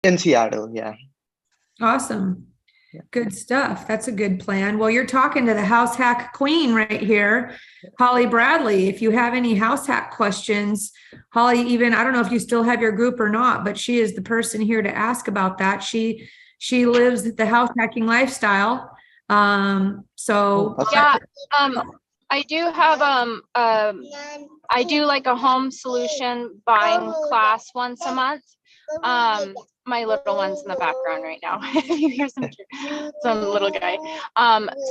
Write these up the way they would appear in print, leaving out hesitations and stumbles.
In Seattle, yeah. Awesome. Yeah. Good stuff. That's a good plan. Well, you're talking to the house hack queen right here, Holly Bradley. If you have any house hack questions, Holly, even, I don't know if you still have your group or not, but she is the person here to ask about that. She lives the house hacking lifestyle. So yeah, I do have I do like a home solution buying class once a month. My little one's in the background right now. You hear some little guy.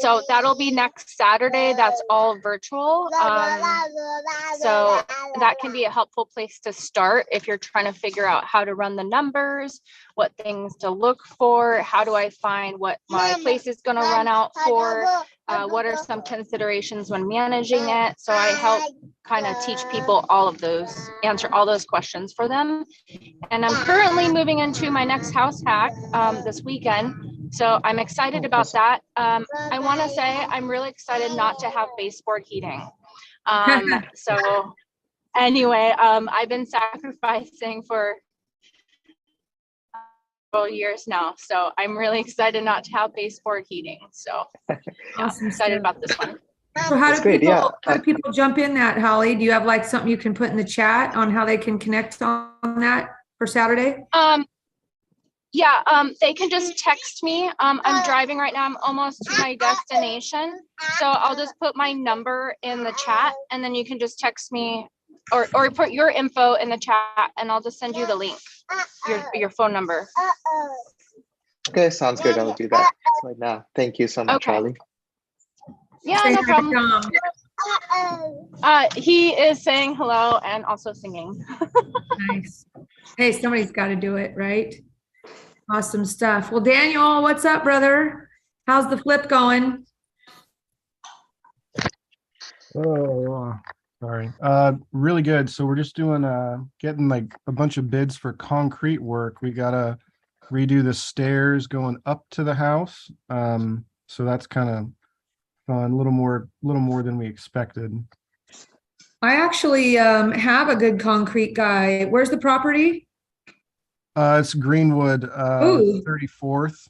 So that'll be next Saturday. That's all virtual. So that can be a helpful place to start if you're trying to figure out how to run the numbers, what things to look for, how do I find what my place is going to run out for, what are some considerations when managing it. So I help kind of teach people all of those, answer all those questions for them. And I'm currently moving into my next house hack this weekend. So I'm excited about that. I want to say I'm really excited not to have baseboard heating. So anyway, I've been sacrificing for several years now. So I'm really excited not to have baseboard heating. So yeah, Awesome I'm excited stuff. about this one. So how That's do great, people, yeah. how do people jump in that, Holly? Do you have like something you can put in the chat on how they can connect on that for Saturday? Yeah, they can just text me. I'm driving right now. I'm almost to my destination. So I'll just put my number in the chat and then you can just text me or put your info in the chat and I'll just send you the link, your phone number. Okay, sounds good. I'll do that right now. Thank you so much, Okay. Holly. Yeah, Say no hi to problem. Tom. He is saying hello and also singing. Nice. Hey, somebody's got to do it, right? Awesome stuff. Well, Daniel, what's up, brother? How's the flip going? Oh, sorry. Really good. So we're just doing getting like a bunch of bids for concrete work. We gotta redo the stairs going up to the house. So that's kind of fun, a little more than we expected. I actually have a good concrete guy. Where's the property? It's Greenwood, Ooh. 34th,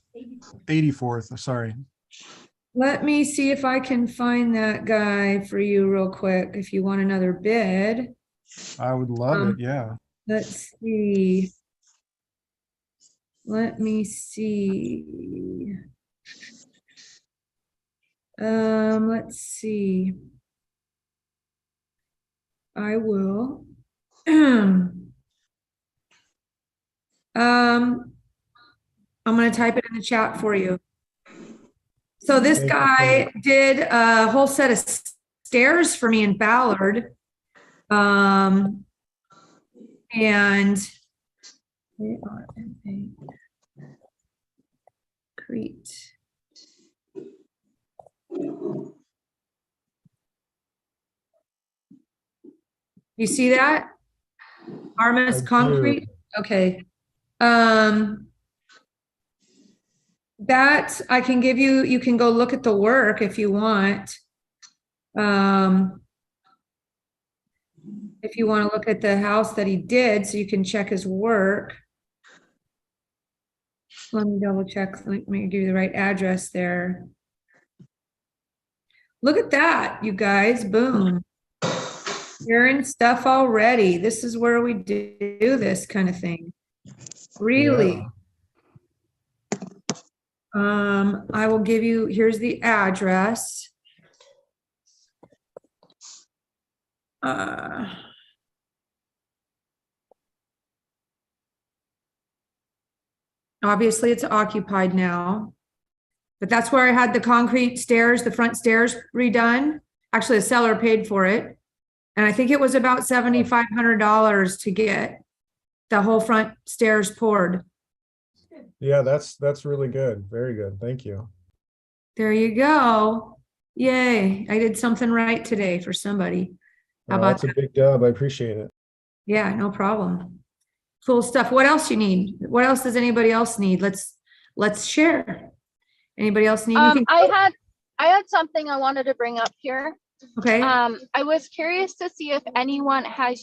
84th, sorry. Let me see if I can find that guy for you real quick if you want another bid. I would love it, yeah. Let's see. Let me see. Let's see. I will. I'm going to type it in the chat for you. So this guy did a whole set of stairs for me in Ballard. And they are in a Crete. You see that? Armis concrete? Okay. That I can give you, you can go look at the work if you want. If you want to look at the house that he did, so you can check his work. Let me double check. Let me give you the right address there. Look at that, you guys. Boom. Hearing stuff already. This is where we do this kind of thing. Really. Yeah. I will give you, here's the address. Obviously it's occupied now, but that's where I had the concrete stairs, the front stairs redone. Actually, the seller paid for it. And I think it was about $7,500 to get the whole front stairs poured. Yeah, that's really good. Very good. Thank you. There you go. Yay. I did something right today for somebody. How about That's a big job. I appreciate it. Yeah, no problem. Cool stuff. What else you need? What else does anybody else need? Let's share. Anybody else need anything? I had something I wanted to bring up here. Okay. I was curious to see if anyone has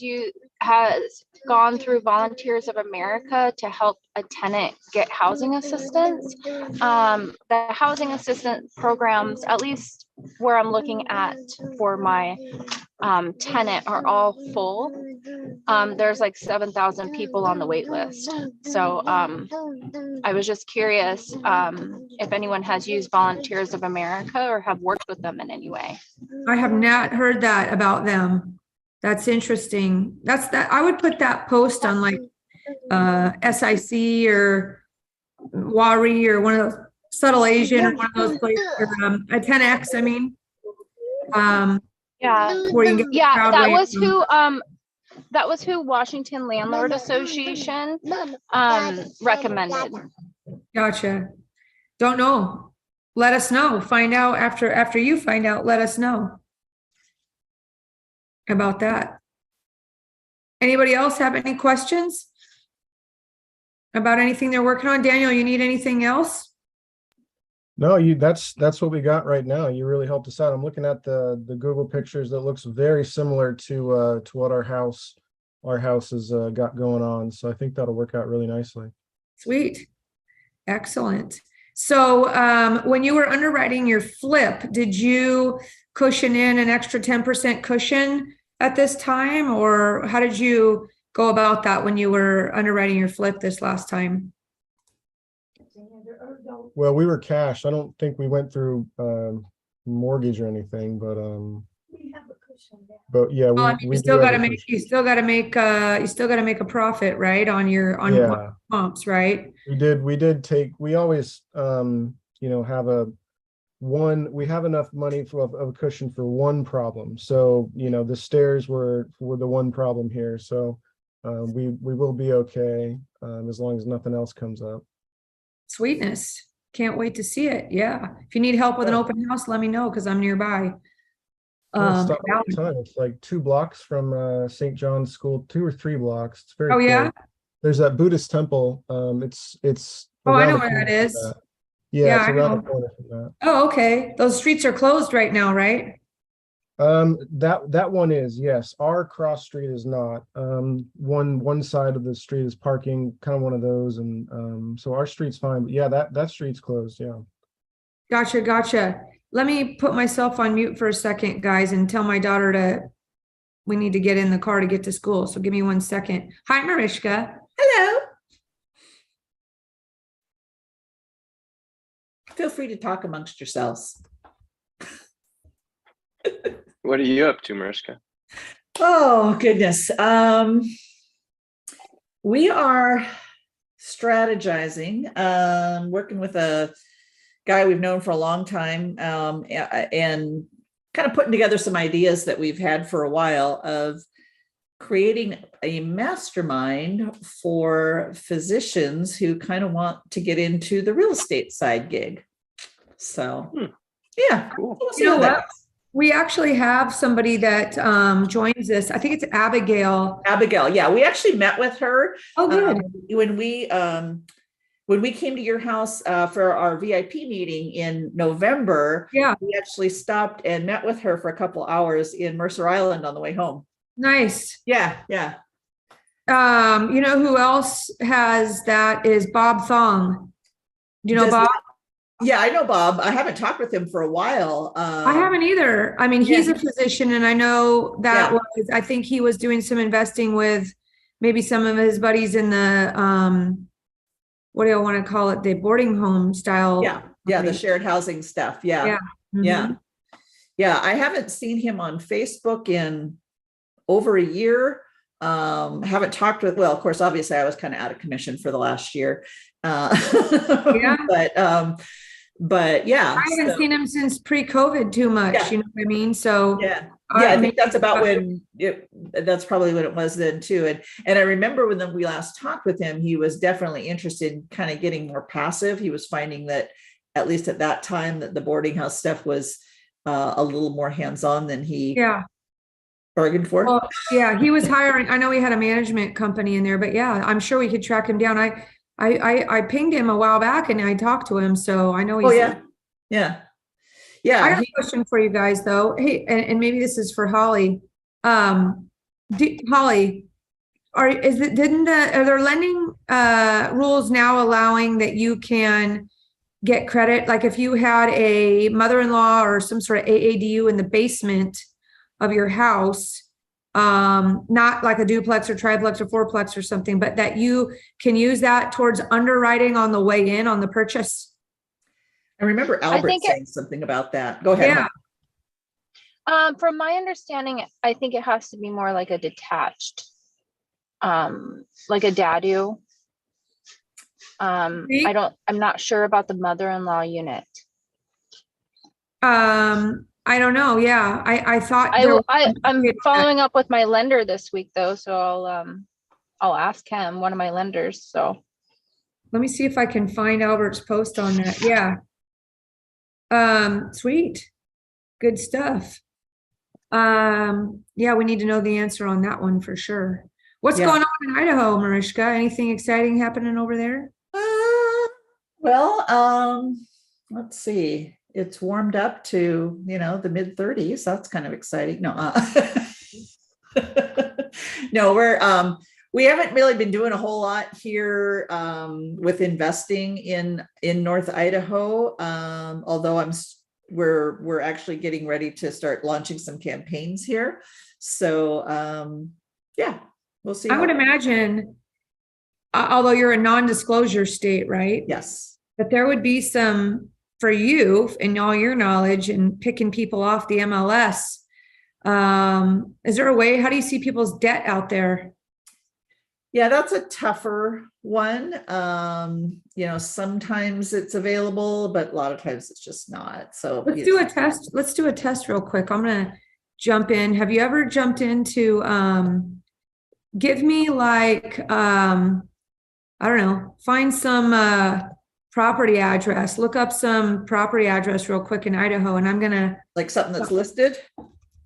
has gone through Volunteers of America to help a tenant get housing assistance. The housing assistance programs, at least where I'm looking at for my tenant, are all full. There's like 7,000 people on the wait list. So I was just curious if anyone has used Volunteers of America or have worked with them in any way. I have not heard that about them. That's interesting. That's that. I would put that post on like SIC or Wari or one of those, Subtle Asian or one of those places, or, a 10X, I mean. Yeah, Where you can get yeah, crowd that was who Washington Landlord Association recommended. Gotcha. Don't know. Let us know. Find out after you find out, let us know about that. Anybody else have any questions about anything they're working on? Daniel, you need anything else? No, that's what we got right now. You really helped us out. I'm looking at the Google pictures. That looks very similar to what our house has got going on. So I think that'll work out really nicely. Sweet. Excellent. So when you were underwriting your flip, did you cushion in an extra 10% cushion at this time, or how did you go about that when you were underwriting your flip this last time? Well, we were cash. I don't think we went through mortgage or anything, but yeah, Well, I mean, we you still do got have to a make, cushion. you still got to make a profit, right? On your Yeah. comps, right? We did take, we always have we have enough money of a cushion for one problem. So, the stairs were the one problem here. So we will be okay as long as nothing else comes up. Sweetness. Can't wait to see it. Yeah. If you need help with an open house, let me know because I'm nearby. Stop all the time. It's like 2 blocks from St. John's School, 2 or 3 blocks. It's very Oh, yeah? close. There's that Buddhist temple. It's Oh, I around know the where corner that from is. that. Yeah, Yeah, it's I around know. the corner from that. Oh, okay. Those streets are closed right now, right? That one is, yes. Our cross street is not. One side of the street is parking, kind of one of those, and so our street's fine. But yeah, that street's closed. Yeah. Gotcha. Let me put myself on mute for a second, guys, and tell my daughter we need to get in the car to get to school. So give me 1 second. Hi, Mariska. Hello. Feel free to talk amongst yourselves. What are you up to, Mariska? Oh, goodness. We are strategizing, working with a guy we've known for a long time, and kind of putting together some ideas that we've had for a while of creating a mastermind for physicians who kind of want to get into the real estate side gig. So, yeah. Cool. We'll see You know how that what? goes. We actually have somebody that joins us. I think it's Abigail. Abigail, yeah, we actually met with her Oh, good. when we came to your house for our VIP meeting in November. Yeah. We actually stopped and met with her for a couple hours in Mercer Island on the way home. Nice. Yeah. You know who else has that is Bob Thong. Do you know Does Bob? Yeah, I know Bob. I haven't talked with him for a while. I haven't either. I mean, he's yeah. a physician, and I know that Yeah. I think he was doing some investing with maybe some of his buddies in the, what do I want to call it? The boarding home style. Yeah, the shared housing stuff. Yeah. Mhm. Yeah. I haven't seen him on Facebook in over a year. Haven't talked with, well, of course, obviously I was kind of out of commission for the last year. Yeah. But yeah. I haven't seen him since pre-COVID too much, Yeah. you know what I mean? So Yeah. I think that's about that's probably when it was then too. And I remember when we last talked with him, he was definitely interested in kind of getting more passive. He was finding that, at least at that time, that the boarding house stuff was a little more hands-on than he bargained for. Well, yeah, he was hiring. I know he had a management company in there, but yeah, I'm sure we could track him down. I pinged him a while back and I talked to him, so I know he's. Oh yeah. I have a question for you guys though. Hey, and maybe this is for Holly. Holly, are there lending rules now allowing that you can get credit? Like if you had a mother-in-law or some sort of AADU in the basement of your house, not like a duplex or triplex or fourplex or something, but that you can use that towards underwriting on the way in on the purchase? I remember Albert saying something about that. Go ahead. Yeah. From my understanding, I think it has to be more like a detached, like a dadu. I'm not sure about the mother-in-law unit. I don't know. Yeah. I thought I'm following up with my lender this week though. So I'll ask him, one of my lenders. So let me see if I can find Albert's post on that. Yeah. Sweet. Good stuff. Yeah, we need to know the answer on that one for sure. What's going on in Idaho, Mariska? Anything exciting happening over there? Let's see. It's warmed up to, the mid 30s. That's kind of exciting. No, no, we haven't really been doing a whole lot here with investing in North Idaho. Although we're actually getting ready to start launching some campaigns here. So yeah, we'll see. I would imagine, although you're a non-disclosure state, right? Yes. But there would be some, for you and all your knowledge and picking people off the MLS. Is there a way, how do you see people's debt out there? Yeah, that's a tougher one. Sometimes it's available, but a lot of times it's just not. So let's do a test. Let's do a test real quick. I'm going to jump in. Have you ever jumped into, give me like, I don't know, find some, property address, look up some property address real quick in Idaho. And I'm going to like something that's listed.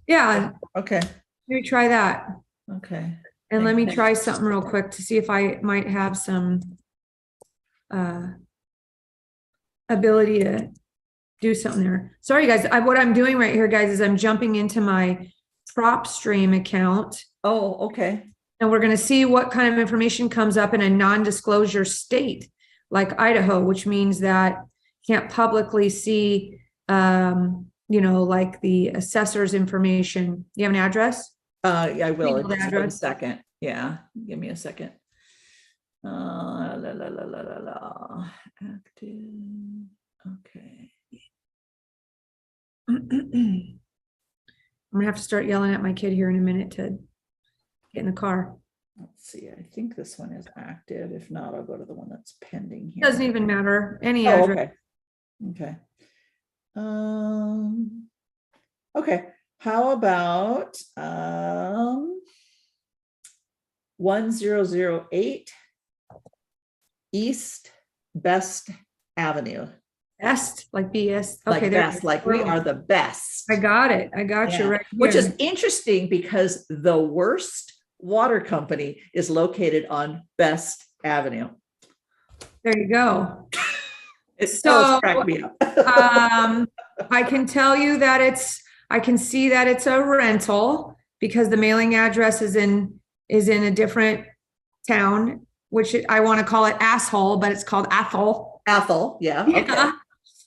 Yeah. Okay. Maybe try that. Okay. And let me try something real quick to see if I might have some ability to do something there. Sorry, guys. What I'm doing right here, guys, is I'm jumping into my PropStream account. Oh, okay. And we're going to see what kind of information comes up in a non-disclosure state like Idaho, which means that you can't publicly see, like the assessor's information. You have an address? Yeah, I will. Just Address. 1 second. Yeah, give me a second. Active. Okay. I'm gonna have to start yelling at my kid here in a minute to get in the car. Let's see. I think this one is active. If not, I'll go to the one that's pending here. Doesn't even matter. Any address. Okay. Okay. How about 1008 East Best Avenue? Best, like BS. Like Okay, best, like we are the best. I got it. I got you right here. Which is interesting because the worst water company is located on Best Avenue. There you go. It still cracked me up. I can tell you that I can see that it's a rental because the mailing address is in a different town, which I want to call it asshole, but it's called Athol. Athol, yeah. Okay. Yeah.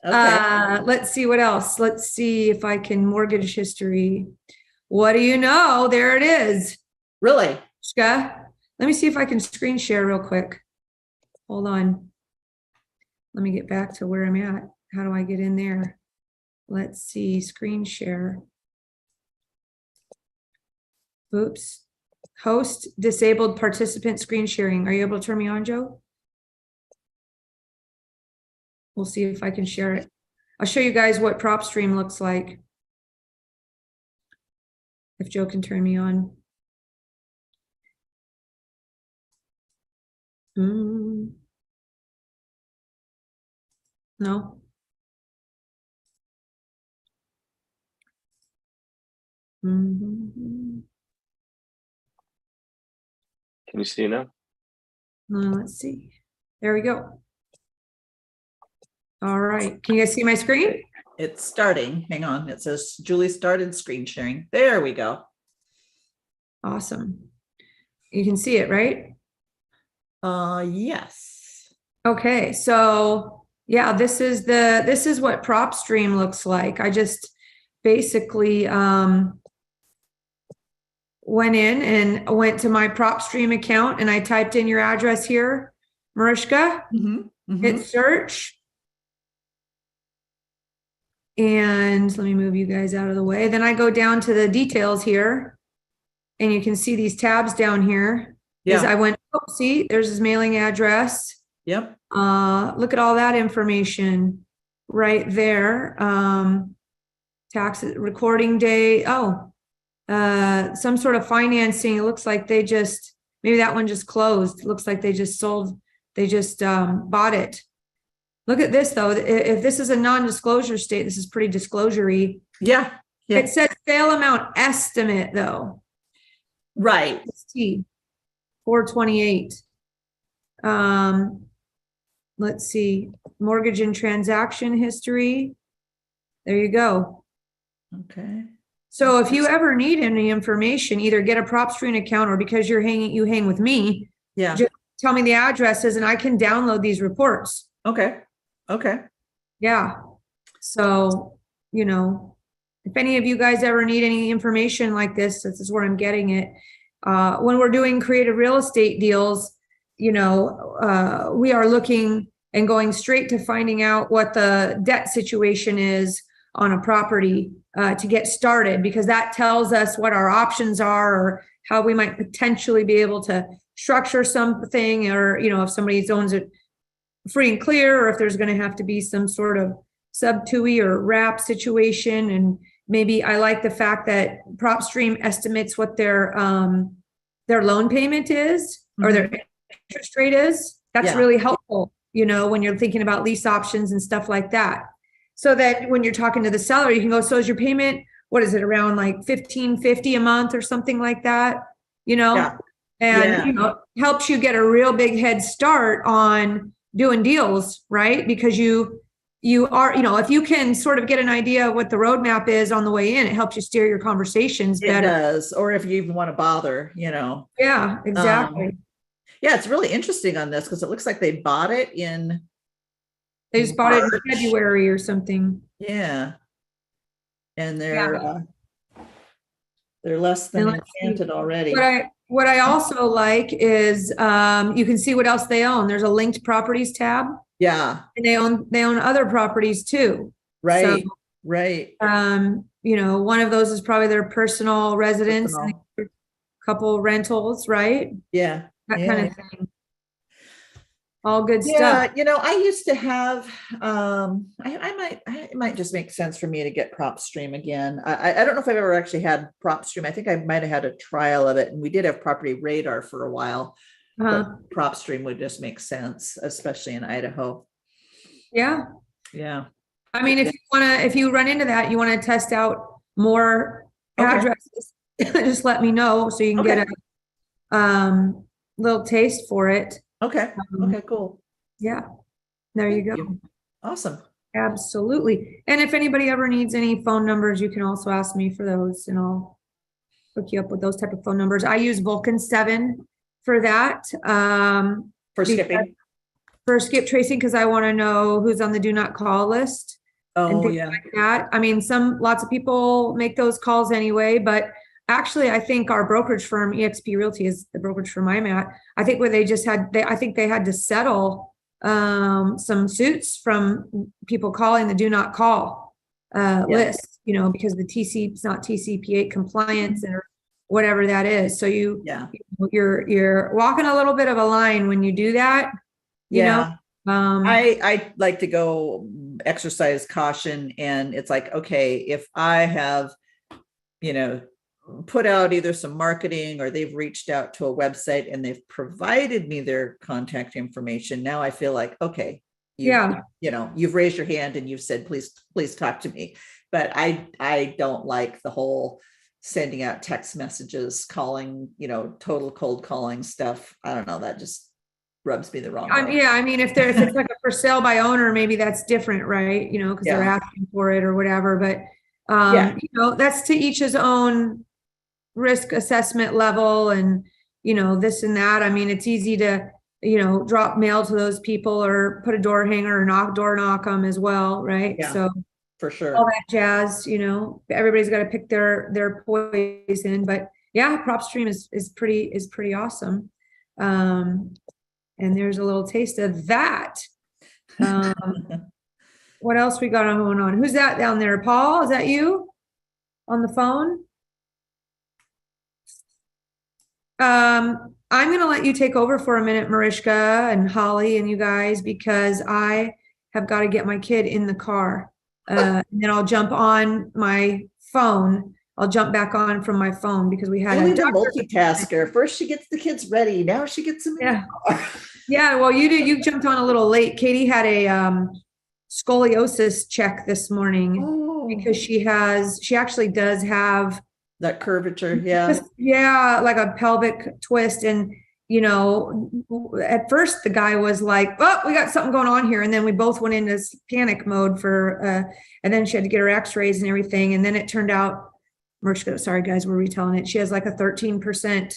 Okay. Let's see what else. Let's see if I can mortgage history. What do you know? There it is. Really? Let me see if I can screen share real quick. Hold on. Let me get back to where I'm at. How do I get in there? Let's see, screen share. Oops. Host disabled participant screen sharing. Are you able to turn me on, Joe? We'll see if I can share it. I'll show you guys what PropStream looks like. If Joe can turn me on. No. Can you see now? Let's see. There we go. All right. Can you guys see my screen? It's starting. Hang on. It says Julie started screen sharing. There we go. Awesome. You can see it, right? Yes. Okay, so yeah, this is what PropStream looks like. I just basically went in and went to my PropStream account and I typed in your address here, Mariska, hit search. And let me move you guys out of the way. Then I go down to the details here and you can see these tabs down here. Yeah. I went, oh, see, there's his mailing address. Yep. Look at all that information right there. Tax recording day. Oh, some sort of financing. It looks like they just, maybe that one just closed. It looks like they just sold, they just bought it. Look at this though. If this is a non-disclosure state, this is pretty disclosure-y. Yeah. Yeah. It says sale amount estimate though. Right. 428. Let's see, mortgage and transaction history. There you go. Okay. So if you ever need any information, either get a PropStream account or because you hang with me, Yeah. just tell me the addresses and I can download these reports. Okay. Okay. Yeah. So, you know, if any of you guys ever need any information like this is where I'm getting it. When we're doing creative real estate deals, you know, we are looking and going straight to finding out what the debt situation is on a property to get started, because that tells us what our options are or how we might potentially be able to structure something, or, you know, if somebody owns it free and clear, or if there's going to have to be some sort of sub-TUI or wrap situation. And maybe I like the fact that PropStream estimates what their loan payment is or their interest rate is. That's really helpful, you know, when you're thinking about lease options and stuff like that. So that when you're talking to the seller, you can go, so is your payment, what is it, around like $1,550 a month or something like that, you know? Yeah. And, you know, helps you get a real big head start on doing deals, right? Because you are, you know, if you can sort of get an idea of what the roadmap is on the way in, it helps you steer your conversations better. It does. Or if you even want to bother, you know. Yeah, exactly. Yeah, it's really interesting on this because it looks like they bought it in. They just bought it in March. February or something. Yeah. And they're less than enchanted already. What I also like is you can see what else they own. There's a linked properties tab. Yeah. And they own other properties too. Right. So, right. You know, one of those is probably their personal residence, and a couple rentals, right? Yeah. That kind of thing. All good stuff. Yeah, you know, I used to have it might just make sense for me to get PropStream again. I don't know if I've ever actually had PropStream. I think I might have had a trial of it, and we did have Property Radar for a while. But PropStream would just make sense, especially in Idaho. Yeah. Yeah. I mean, if you run into that, you want to test out more addresses, just let me know so you can get a little taste for it. Okay. Okay, cool. Yeah. There you go. You. Awesome. Absolutely. And if anybody ever needs any phone numbers, you can also ask me for those and I'll hook you up with those type of phone numbers. I use Vulcan 7 for that. For skipping. For skip tracing, because I want to know who's on the do not call list. Oh, yeah. Like that. I mean, lots of people make those calls anyway, but actually, I think our brokerage firm, eXp Realty, is the brokerage firm I'm at. I think where they had to settle some suits from people calling the do not call list, you know, because the it's not TCP8 compliance or whatever that is. So you're walking a little bit of a line when you do that. You know? I like to go exercise caution, and it's like, okay, if I have, you know, put out either some marketing or they've reached out to a website and they've provided me their contact information, now I feel like, okay, you've raised your hand and you've said, please talk to me. But I don't like the whole sending out text messages, calling, you know, total cold calling stuff. I don't know, that just rubs me the wrong way. Yeah, I mean, if it's like a for sale by owner, maybe that's different, right? You know, because they're asking for it or whatever. But you know, that's to each his own risk assessment level, and this and that. I mean, it's easy to, drop mail to those people or put a door hanger or door knock them as well. Right. Yeah. So For sure. all that jazz, everybody's got to pick their poison, but yeah, PropStream is pretty awesome. And there's a little taste of that. What else we got going on? Who's that down there? Paul, is that you on the phone? I'm going to let you take over for a minute, Mariska and Holly and you guys, because I have got to get my kid in the car. And then I'll jump on my phone. I'll jump back on from my phone because we had Only the multitasker. First she gets the kids ready. Now she gets them in the car. Yeah, well, you jumped on a little late. Katie had a scoliosis check this morning because she actually does have that curvature. Yeah. Yeah, like a pelvic twist. And, at first the guy was like, oh, we got something going on here. And then we both went into this panic mode and then she had to get her x-rays and everything. And then it turned out, sorry guys, we're retelling it. She has like a 13%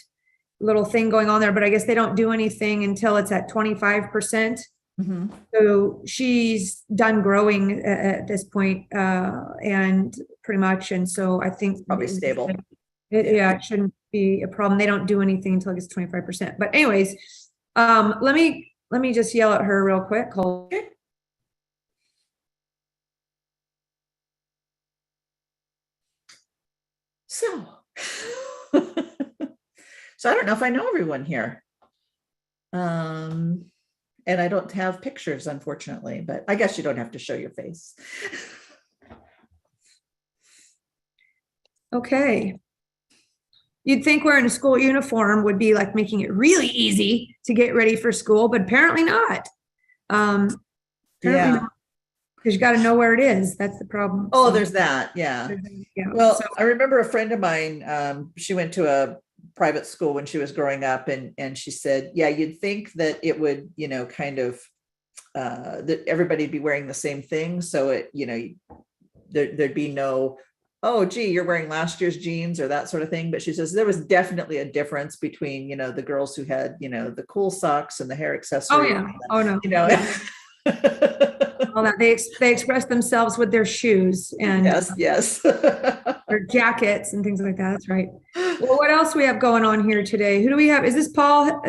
little thing going on there, but I guess they don't do anything until it's at 25%. Mm-hmm. So she's done growing at this point, and pretty much. And so I think probably stable. It shouldn't be a problem. They don't do anything until it gets 25%. But anyways, let me just yell at her real quick. Hold. Okay. So I don't know if I know everyone here. And I don't have pictures, unfortunately, but I guess you don't have to show your face. Okay. You'd think wearing a school uniform would be like making it really easy to get ready for school, but apparently not. Apparently not, because you got to know where it is. That's the problem. Oh, there's that. Yeah. Well, I remember a friend of mine, she went to a private school when she was growing up, and she said, yeah, you'd think that it would, kind of, that everybody'd be wearing the same thing. So it, there'd be no, oh, gee, you're wearing last year's jeans or that sort of thing. But she says there was definitely a difference between, the girls who had, the cool socks and the hair accessories. Oh, yeah. Oh, no. All that they express themselves with their shoes and yes. Or jackets and things like that. That's right. Well, what else we have going on here today? Who do we have? Is this Paul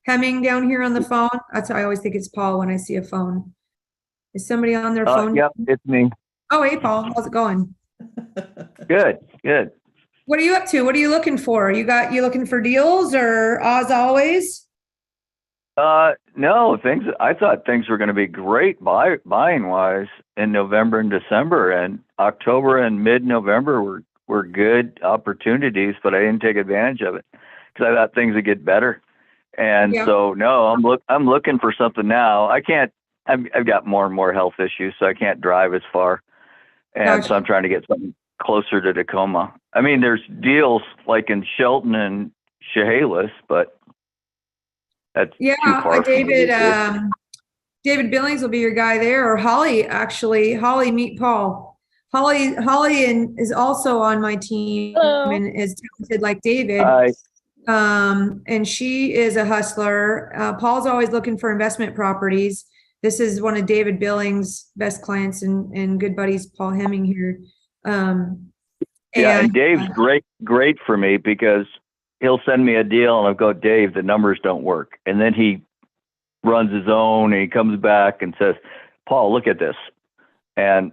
Hemming down here on the phone? That's I always think it's Paul when I see a phone. Is somebody on their phone? Yep, it's me. Oh, hey, Paul. How's it going? Good. What are you up to? What are you looking for? You looking for deals or as always? No, I thought things were going to be great buying wise in November and December, and October and mid-November were good opportunities, but I didn't take advantage of it because I thought things would get better. And so no, I'm looking for something now. I've got more and more health issues, so I can't drive as far. And so I'm trying to get something closer to Tacoma. I mean, there's deals like in Shelton and Chehalis, but that's too far. David Billings will be your guy there, or Holly, actually. Holly, meet Paul. Holly is also on my team. Hello. And is talented like David. Hi. And she is a hustler. Paul's always looking for investment properties. This is one of David Billings' best clients and good buddies, Paul Hemming here. And Dave's great for me because he'll send me a deal and I'll go, Dave, the numbers don't work. And then he runs his own and he comes back and says, Paul, look at this. And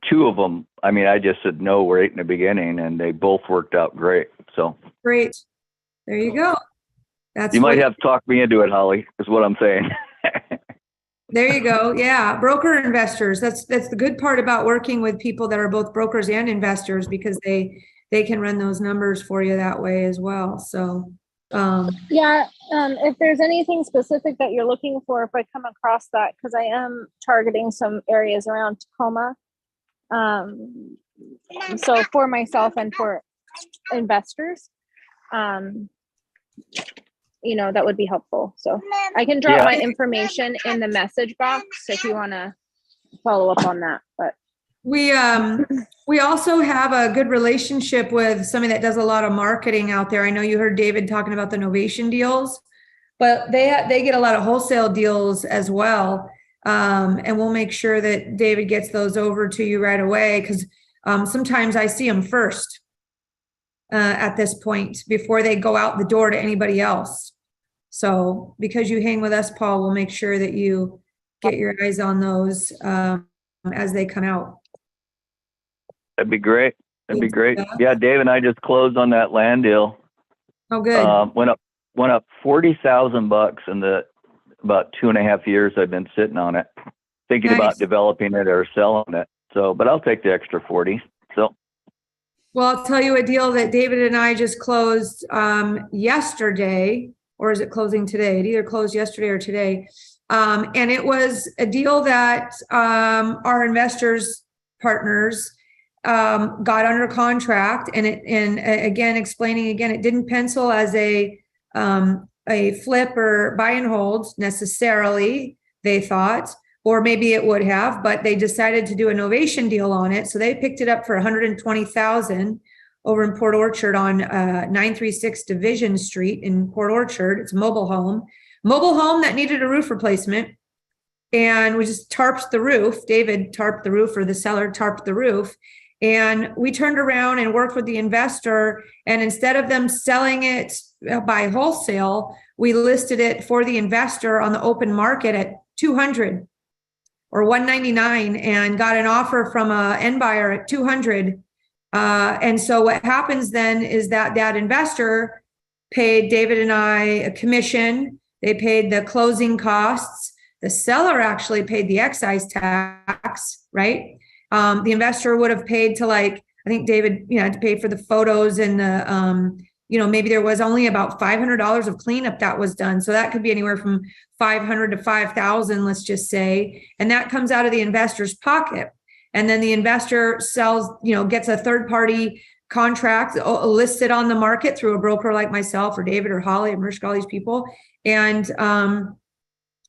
two of them, I just said no right in the beginning and they both worked out great. So great. There you go. You might have talked me into it, Holly, is what I'm saying. There you go. Yeah. Broker investors. That's the good part about working with people that are both brokers and investors, because they can run those numbers for you that way as well. So, if there's anything specific that you're looking for, if I come across that, because I am targeting some areas around Tacoma. So for myself and for investors, that would be helpful. So I can drop my information in the message box if you want to follow up on that. But We also have a good relationship with somebody that does a lot of marketing out there. I know you heard David talking about the Novation deals, but they get a lot of wholesale deals as well. And we'll make sure that David gets those over to you right away, because sometimes I see them first at this point before they go out the door to anybody else. So because you hang with us, Paul, we'll make sure that you get your eyes on those as they come out. That'd be great. That'd be great. Yeah, Dave and I just closed on that land deal. Oh, good. Went up $40,000 in the about 2.5 years I've been sitting on it, thinking Nice. about developing it or selling it. So, but I'll take the extra 40. So, Well, I'll tell you a deal that David and I just closed yesterday, or is it closing today? It either closed yesterday or today. And it was a deal that our investors partners got under contract, and again, it didn't pencil as a flip or buy and hold necessarily, they thought, or maybe it would have, but they decided to do a Novation deal on it. So they picked it up for $120,000 over in Port Orchard on 936 Division Street in Port Orchard. It's a mobile home that needed a roof replacement. And we just tarped the roof. David tarped the roof, or the seller tarped the roof. And we turned around and worked with the investor. And instead of them selling it by wholesale, we listed it for the investor on the open market at $200 or $199, and got an offer from a end buyer at $200. And so what happens then is that investor paid David and I a commission. They paid the closing costs. The seller actually paid the excise tax, right? The investor would have paid to, like, I think David, had to pay for the photos and the, maybe there was only about $500 of cleanup that was done. So that could be anywhere from $500 to $5,000, let's just say. And that comes out of the investor's pocket. And then the investor sells, gets a third party contract listed on the market through a broker like myself or David or Holly or Mershka, all these people. And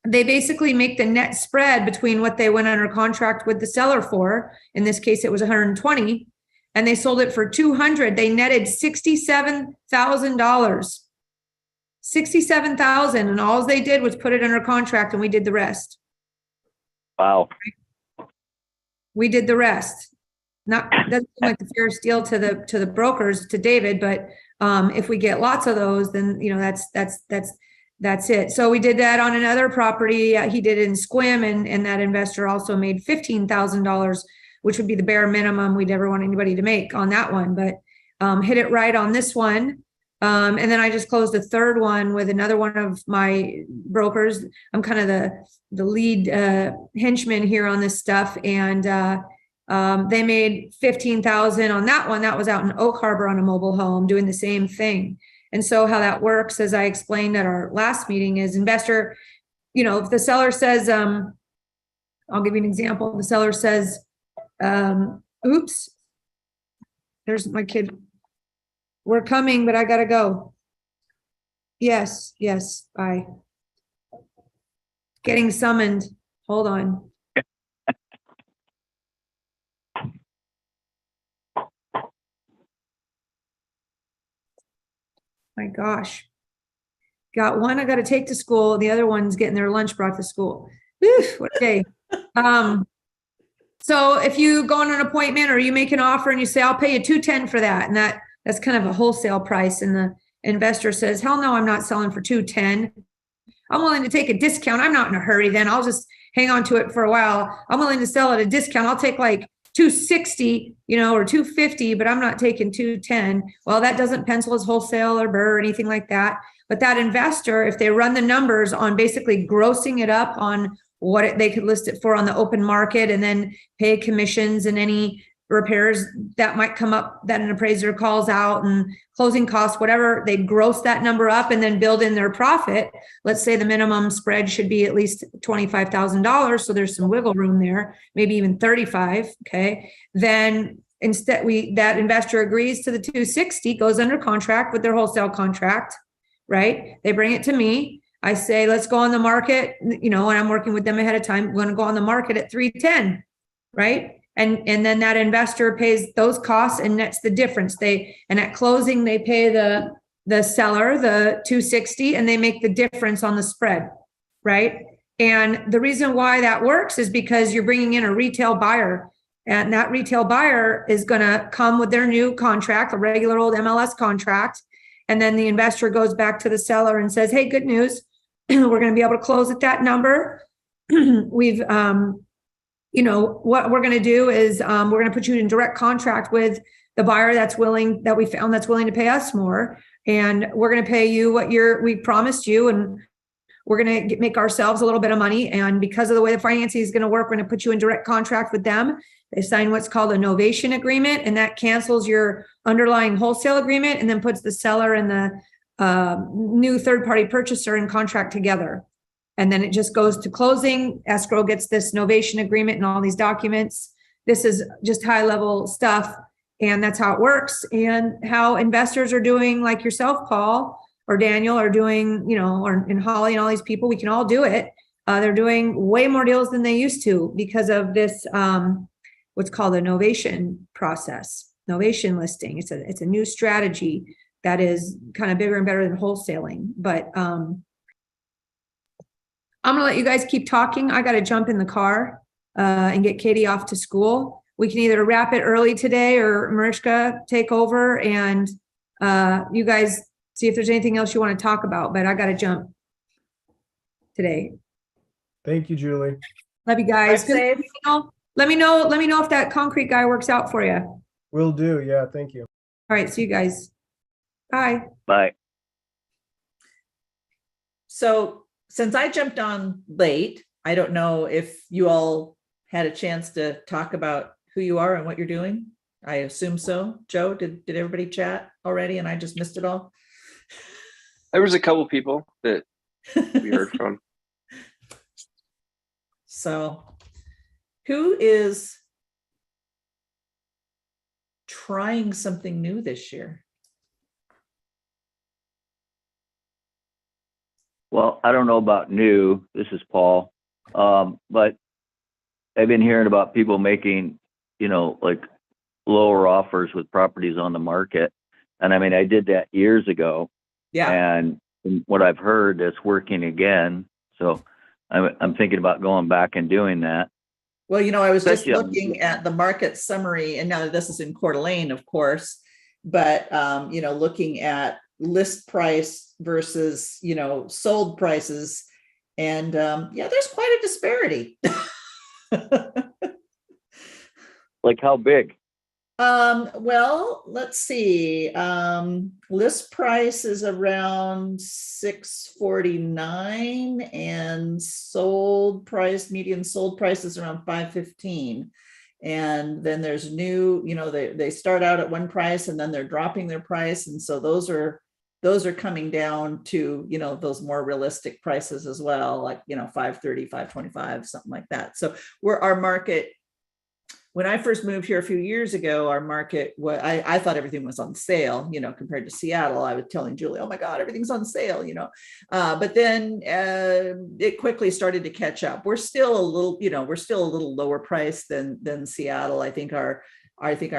they basically make the net spread between what they went under contract with the seller for. In this case, it was 120, and they sold it for 200. They netted $67,000, $67,000. And all they did was put it under contract, and we did the rest. wow. We did the rest. Doesn't seem like the fairest deal to the brokers, to David, but if we get lots of those, then that's it. So we did that on another property. He did it in Squim, and that investor also made $15,000, which would be the bare minimum we'd ever want anybody to make on that one, but hit it right on this one. And then I just closed a third one with another one of my brokers. I'm kind of the lead henchman here on this stuff. And they made $15,000 on that one. That was out in Oak Harbor on a mobile home doing the same thing. And so how that works, as I explained at our last meeting, is investor, if the seller says, I'll give you an example. The seller says, oops, there's my kid. We're coming, but I got to go. Yes, bye. Getting summoned. Hold on. My gosh. Got one I got to take to school. The other one's getting their lunch brought to school. Oof, what a day. So if you go on an appointment or you make an offer and you say, I'll pay you $210 for that, and that's kind of a wholesale price, and the investor says, hell no, I'm not selling for $210. I'm willing to take a discount. I'm not in a hurry then. I'll just hang on to it for a while. I'm willing to sell at a discount. I'll take like $260, or $250, but I'm not taking $210. Well, that doesn't pencil as wholesale or BRRRR or anything like that. But that investor, if they run the numbers on basically grossing it up on what they could list it for on the open market, and then pay commissions and any repairs that might come up that an appraiser calls out, and closing costs, whatever, they gross that number up and then build in their profit. Let's say the minimum spread should be at least $25,000. So there's some wiggle room there, maybe even 35. Okay. Then instead that investor agrees to the 260, goes under contract with their wholesale contract, right? They bring it to me. I say, let's go on the market, and I'm working with them ahead of time. We're going to go on the market at 310, right? And then that investor pays those costs and nets the difference. And at closing, they pay the seller the 260 and they make the difference on the spread, right? And the reason why that works is because you're bringing in a retail buyer, and that retail buyer is going to come with their new contract, a regular old MLS contract. And then the investor goes back to the seller and says, hey, good news. We're going to be able to close at that number. We've, what we're going to do is we're going to put you in direct contract with the buyer that we found that's willing to pay us more. And we're going to pay you what we promised you. And we're going to make ourselves a little bit of money. And because of the way the financing is going to work, we're going to put you in direct contract with them. They sign what's called a novation agreement, and that cancels your underlying wholesale agreement and then puts the seller and the new third-party purchaser in contract together. And then it just goes to closing. Escrow gets this novation agreement and all these documents. This is just high-level stuff, and that's how it works. And how investors are doing, like yourself, Paul, or Daniel, are doing, and Holly and all these people, we can all do it. They're doing way more deals than they used to because of this, what's called a novation process, novation listing. It's a new strategy that is kind of bigger and better than wholesaling. But I'm going to let you guys keep talking. I got to jump in the car and get Katie off to school. We can either wrap it early today or Mariska take over and you guys see if there's anything else you want to talk about, but I got to jump today. Thank you, Julie. Love you guys. Drive safe. Let me know if that concrete guy works out for you. Will do. Yeah. Thank you. All right. See you guys. Bye. Bye. So since I jumped on late, I don't know if you all had a chance to talk about who you are and what you're doing. I assume so. Joe, did everybody chat already and I just missed it all? There was a couple people that we heard from. So who is trying something new this year? Well, I don't know about new. This is Paul. But I've been hearing about people making, like lower offers with properties on the market. And I mean, I did that years ago. Yeah. And from what I've heard, it's working again. So I'm thinking about going back and doing that. Well, I was just Especially looking at the market summary, and now this is in Coeur d'Alene, of course, but, looking at list price versus, sold prices. And there's quite a disparity. Like how big? Well, let's see. List price is around 649 and median sold price is around 515. And then there's new, they start out at one price and then they're dropping their price. And so those are coming down to, those more realistic prices as well, like, 530, 525, something like that. So our market, when I first moved here a few years ago, our market, I thought everything was on sale, compared to Seattle. I was telling Julie, oh my God, everything's on sale, but then it quickly started to catch up. We're still a little lower price than Seattle. I think our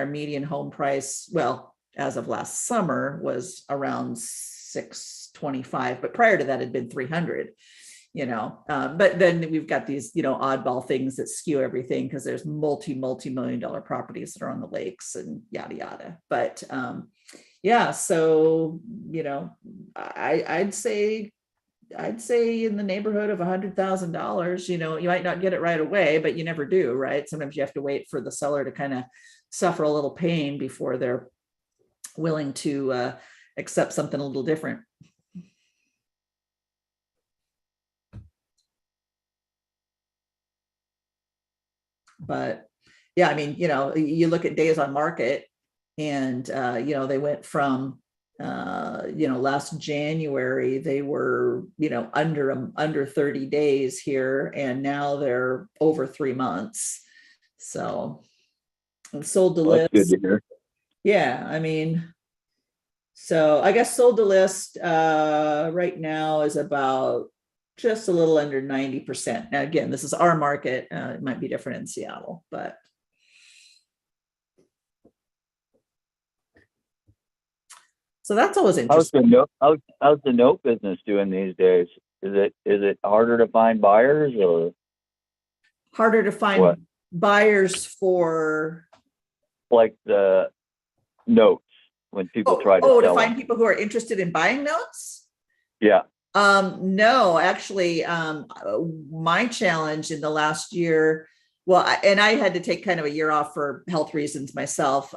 median home price, well, as of last summer, was around 625, but prior to that had been 300. But then we've got these, oddball things that skew everything because there's multi-million-dollar properties that are on the lakes and yada, yada. But so, I'd say in the neighborhood of $100,000, you might not get it right away, but you never do, right? Sometimes you have to wait for the seller to kind of suffer a little pain before they're willing to accept something a little different. But yeah, I mean, you look at days on market and, they went from, last January, they were, under 30 days here, and now they're over 3 months. So sold to list. That's good to hear. Yeah. I mean, so I guess sold to list right now is about just a little under 90%. Now, again, this is our market. It might be different in Seattle, but So that's always How's interesting. how's the note business doing these days? Is it harder to find buyers or Harder to find what? buyers for, Like the notes when people try to to sell find them? people who are interested in buying notes? Yeah. No, actually, my challenge in the last year, well, and I had to take kind of a year off for health reasons myself.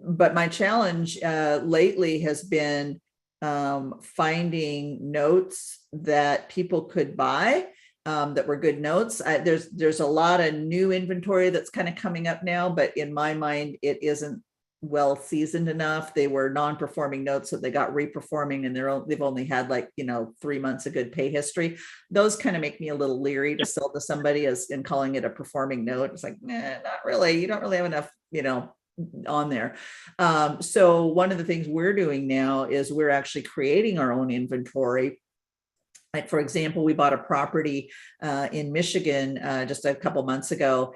But my challenge lately has been finding notes that people could buy that were good notes. There's a lot of new inventory that's kind of coming up now, but in my mind, it isn't well seasoned enough. They were non-performing notes, so they got reperforming, and they've only had 3 months of good pay history. Those kind of make me a little leery to sell to somebody as in calling it a performing note. It's like, nah, not really. You don't really have enough, on there. So one of the things we're doing now is we're actually creating our own inventory. Like, for example, we bought a property in Michigan just a couple months ago.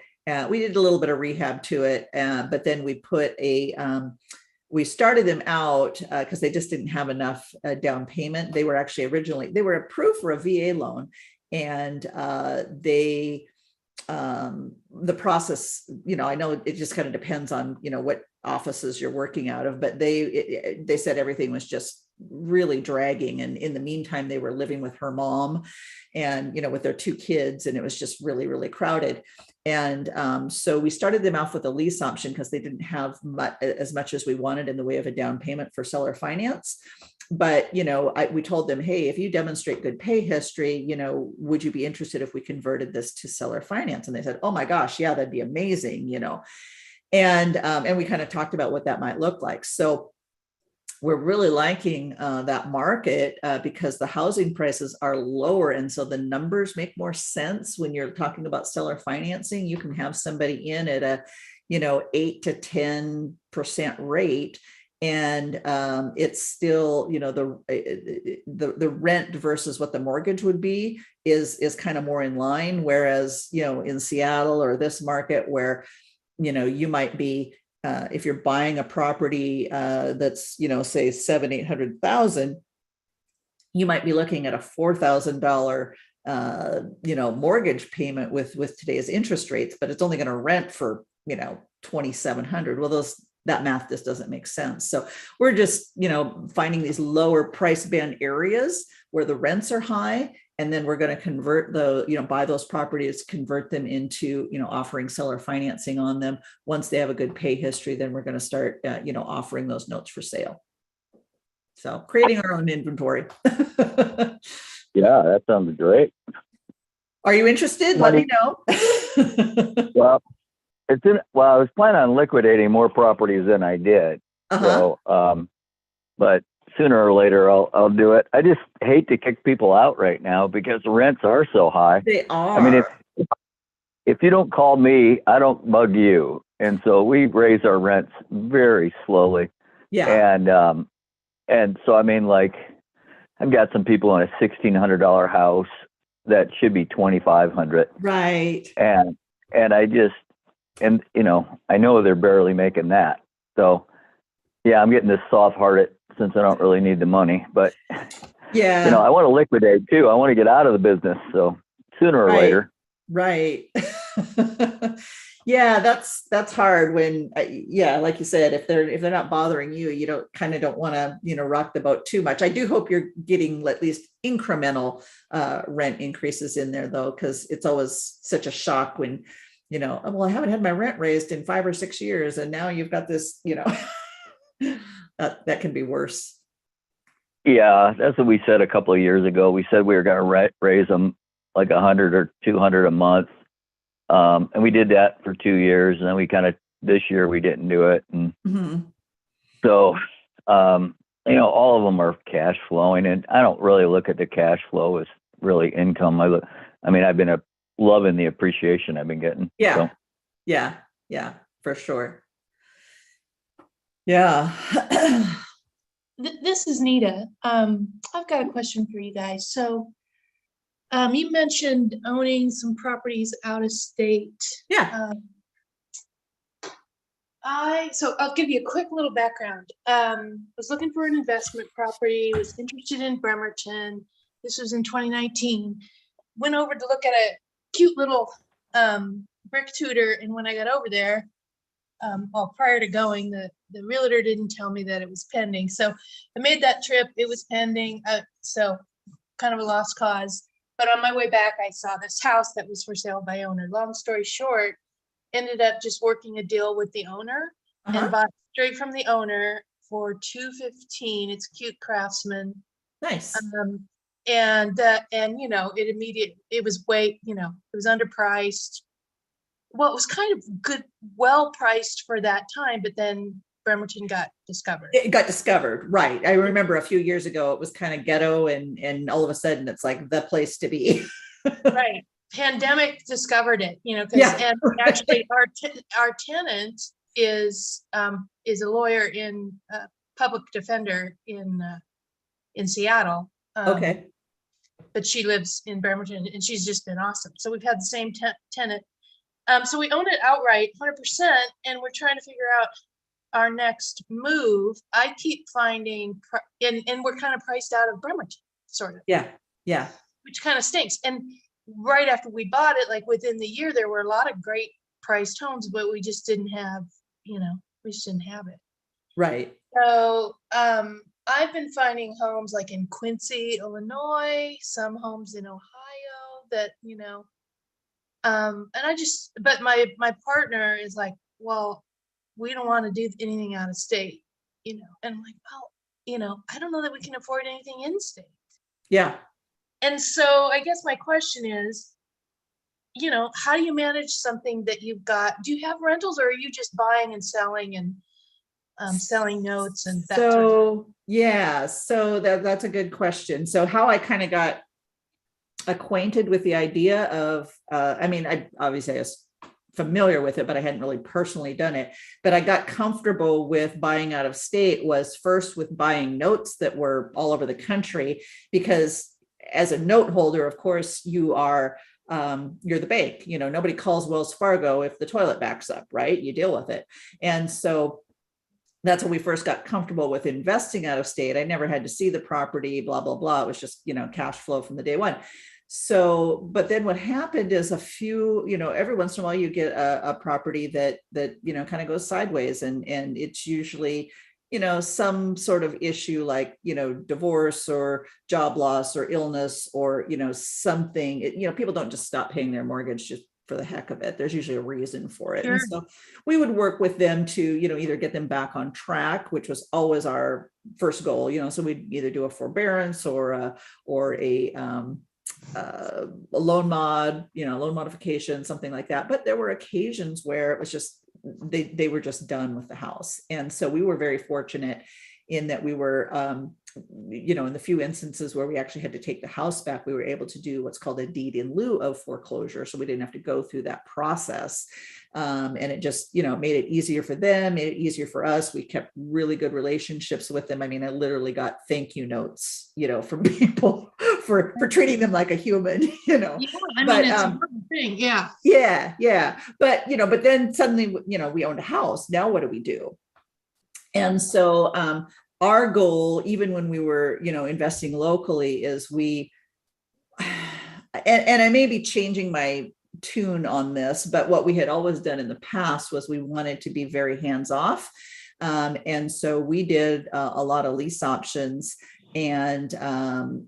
We did a little bit of rehab to it, but then we put we started them out because they just didn't have enough down payment. They were actually they were approved for a VA loan, and the process, I know it just kind of depends on, what offices you're working out of, but they said everything was just really dragging. And in the meantime, they were living with her mom and, with their 2 kids, and it was just really, really crowded. And so we started them off with a lease option because they didn't have as much as we wanted in the way of a down payment for seller finance. But, we told them, hey, if you demonstrate good pay history, would you be interested if we converted this to seller finance? And they said, oh my gosh, yeah, that'd be amazing, and we kind of talked about what that might look like. So we're really liking that market because the housing prices are lower. And so the numbers make more sense when you're talking about seller financing. You can have somebody in at a, 8 to 10% rate. And it's still, the rent versus what the mortgage would be is kind of more in line. Whereas, in Seattle or this market where, you might be, if you're buying a property that's, say $700,000-800,000, you might be looking at a $4,000, mortgage payment with today's interest rates, but it's only going to rent for, $2,700. Well, that math just doesn't make sense. So we're just, finding these lower price band areas where the rents are high. And then we're going to convert buy those properties, convert them into, offering seller financing on them. Once they have a good pay history, then we're going to start, offering those notes for sale. So creating our own inventory. Yeah, that sounds great. Are you interested? Let me know. Well, I was planning on liquidating more properties than I did. So, but sooner or later I'll do it. I just hate to kick people out right now because the rents are so high. They are. I mean, if you don't call me, I don't bug you. And so we raise our rents very slowly. Yeah. And so, I mean, I've got some people in a $1,600 house that should be $2,500. Right. And I just, I know they're barely making that. So yeah, I'm getting this soft-hearted since I don't really need the money, but yeah, I want to liquidate too. I want to get out of the business. So sooner or later. Right. Yeah, that's hard when, like you said, if they're not bothering you, you don't want to, rock the boat too much. I do hope you're getting at least incremental rent increases in there though, because it's always such a shock when, well, I haven't had my rent raised in 5 or 6 years, and now you've got this, that can be worse. Yeah, that's what we said a couple of years ago. We said we were going to raise them like 100 or 200 a month. And we did that for 2 years. And then this year we didn't do it. And so, all of them are cash flowing, and I don't really look at the cash flow as really income. I've been loving the appreciation I've been getting. Yeah. So. Yeah, for sure. Yeah. This is Nita. I've got a question for you guys. So you mentioned owning some properties out of state. Yeah. So I'll give you a quick little background. Was looking for an investment property, was interested in Bremerton. This was in 2019. Went over to look at a cute little brick tutor, and when I got over there, well, prior to going, the realtor didn't tell me that it was pending. So I made that trip. It was pending. So kind of a lost cause. But on my way back, I saw this house that was for sale by owner. Long story short, ended up just working a deal with the owner and bought straight from the owner for $215. It's cute craftsman. Nice. And you know, it was way, you know, it was underpriced. Well, it was kind of good, well priced for that time, but then Bremerton got discovered. It got discovered, right? I remember a few years ago, it was kind of ghetto, and all of a sudden, it's like the place to be. Right. Pandemic discovered it, you know, because and actually our tenant is a lawyer in public defender in Seattle. Okay. But she lives in Bremerton, and she's just been awesome. So we've had the same tenant. So we own it outright, 100%, and we're trying to figure out our next move. I keep finding, and we're kind of priced out of Bremerton, sort of. Yeah. Yeah. Which kind of stinks. And right after we bought it, like within the year, there were a lot of great priced homes, but we just didn't have, you know, we just didn't have it. Right. So I've been finding homes like in Quincy, Illinois, some homes in Ohio that, you know, and but my partner is like, well, we don't want to do anything out of state, you know, and I'm like, well, you know, I don't know that we can afford anything in state. Yeah. And so I guess my question is, you know, how do you manage something that you've got? Do you have rentals, or are you just buying and selling and selling notes and that sort of thing? Yeah, so that's a good question. So how I kind of got acquainted with the idea of, I mean, I obviously was familiar with it, but I hadn't really personally done it. But I got comfortable with buying out of state was first with buying notes that were all over the country, because as a note holder, of course, you are, you're the bank, you know, nobody calls Wells Fargo if the toilet backs up, right? You deal with it. And so that's when we first got comfortable with investing out of state. I never had to see the property, blah, blah, blah. It was just, you know, cash flow from the day one. So, but then what happened is a few, you know, every once in a while you get a property that, you know, kind of goes sideways, and it's usually, you know, some sort of issue like, you know, divorce or job loss or illness or, you know, something, you know, people don't just stop paying their mortgage just for the heck of it. There's usually a reason for it. Sure. And so we would work with them to, you know, either get them back on track, which was always our first goal, you know, so we'd either do a forbearance or a loan mod, you know, loan modification, something like that. But there were occasions where it was just, they were just done with the house. And so we were very fortunate in that we were, you know, in the few instances where we actually had to take the house back, we were able to do what's called a deed in lieu of foreclosure. So we didn't have to go through that process. And it just, you know, made it easier for them, made it easier for us. We kept really good relationships with them. I mean, I literally got thank you notes, you know, from people for treating them like a human, you know. Yeah, I mean, it's a important thing. Yeah. Yeah. But, you know, but then suddenly, you know, we owned a house. Now what do we do? And so our goal, even when we were, you know, investing locally, is and I may be changing my tune on this, but what we had always done in the past was we wanted to be very hands-off. And so we did a lot of lease options. And,